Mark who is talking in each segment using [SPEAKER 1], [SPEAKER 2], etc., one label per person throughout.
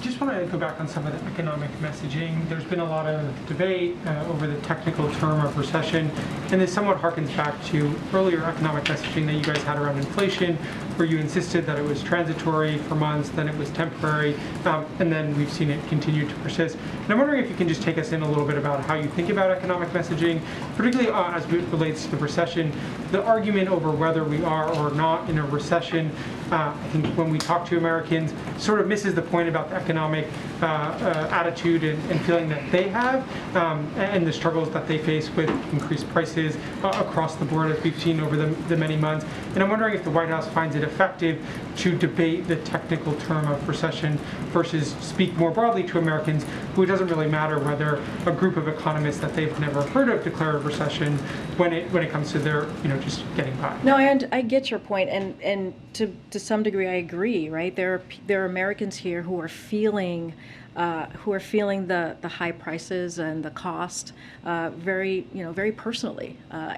[SPEAKER 1] Just want to go back on some of the economic messaging. There's been a lot of debate over the technical term of recession, and this somewhat harkens back to earlier economic messaging that you guys had around inflation, where you insisted that it was transitory for months, then it was temporary, and then we've seen it continue to persist. And I'm wondering if you can just take us in a little bit about how you think about economic messaging, particularly as it relates to the recession. The argument over whether we are or not in a recession, I think when we talk to Americans, sort of misses the point about the economic attitude and feeling that they have, and the struggles that they face with increased prices across the board, as we've seen over the many months. And I'm wondering if the White House finds it effective to debate the technical term of recession versus speak more broadly to Americans, who it doesn't really matter whether a group of economists that they've never heard of declare a recession when it comes to their, just getting by.
[SPEAKER 2] No, I get your point, and to some degree I agree. Right, there are Americans here who are feeling the high prices and the cost very personally,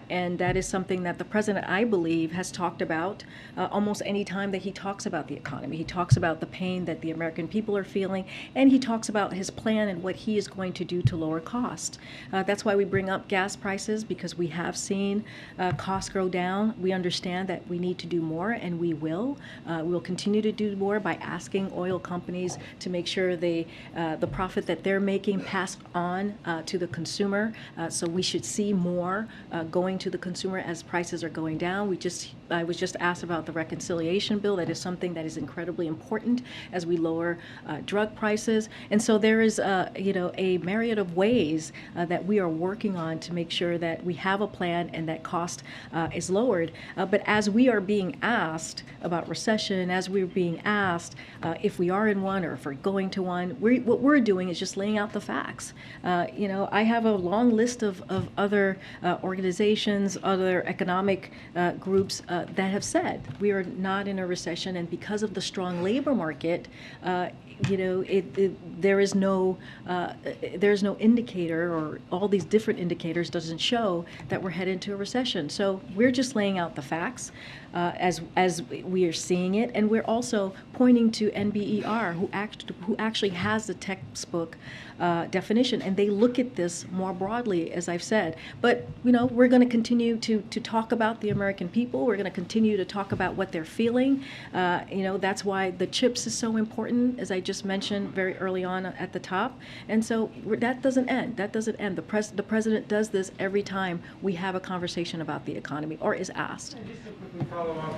[SPEAKER 2] and that is something that the president, I believe, has talked about almost any time that he talks about the economy. He talks about the pain that the American people are feeling, and he talks about his plan and what he is going to do to lower cost. That's why we bring up gas prices, because we have seen costs go down. We understand that we need to do more, and we will. We'll continue to do more by asking oil companies to make sure the profit that they're making passed on to the consumer. So we should see more going to the consumer as prices are going down. I was just asked about the reconciliation bill. That is something that is incredibly important as we lower drug prices. And so there is a myriad of ways that we are working on to make sure that we have a plan and that cost is lowered. But as we are being asked about recession, as we're being asked if we are in one or if we're going to one, what we're doing is just laying out the facts. I have a long list of other organizations, other economic groups that have said we are not in a recession, and because of the strong labor market, there's no indicator, or all these different indicators doesn't show that we're headed into a recession. So we're just laying out the facts as we are seeing it, and we're also pointing to NBER, who actually has the textbook definition, and they look at this more broadly, as I've said. But we're going to continue to talk about the American people. We're going to continue to talk about what they're feeling. That's why the chips is so important, as I just mentioned very early on at the top. And so that doesn't end. The president does this every time we have a conversation about the economy or is asked.
[SPEAKER 1] And just to quickly follow up,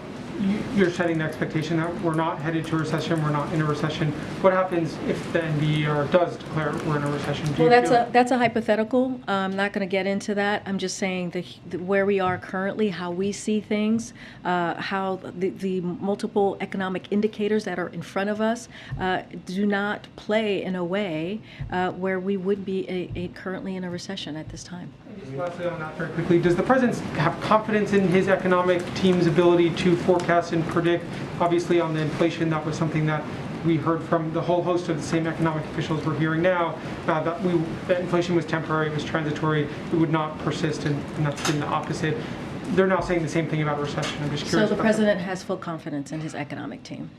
[SPEAKER 1] you're setting the expectation that we're not headed to a recession, we're not in a recession. What happens if the NBER does declare we're in a recession?
[SPEAKER 2] Well, that's a hypothetical. I'm not going to get into that. I'm just saying where we are currently, how we see things, how the multiple economic indicators that are in front of us do not play in a way where we would be currently in a recession at this time.
[SPEAKER 1] And just lastly on that very quickly, does the president have confidence in his economic team's ability to forecast and predict? Obviously on the inflation, that was something that we heard from the whole host of the same economic officials we're hearing now, that inflation was temporary, it was transitory, it would not persist, and that's been the opposite. They're now saying the same thing about a recession. I'm just curious.
[SPEAKER 2] So the president has full confidence in his economic team.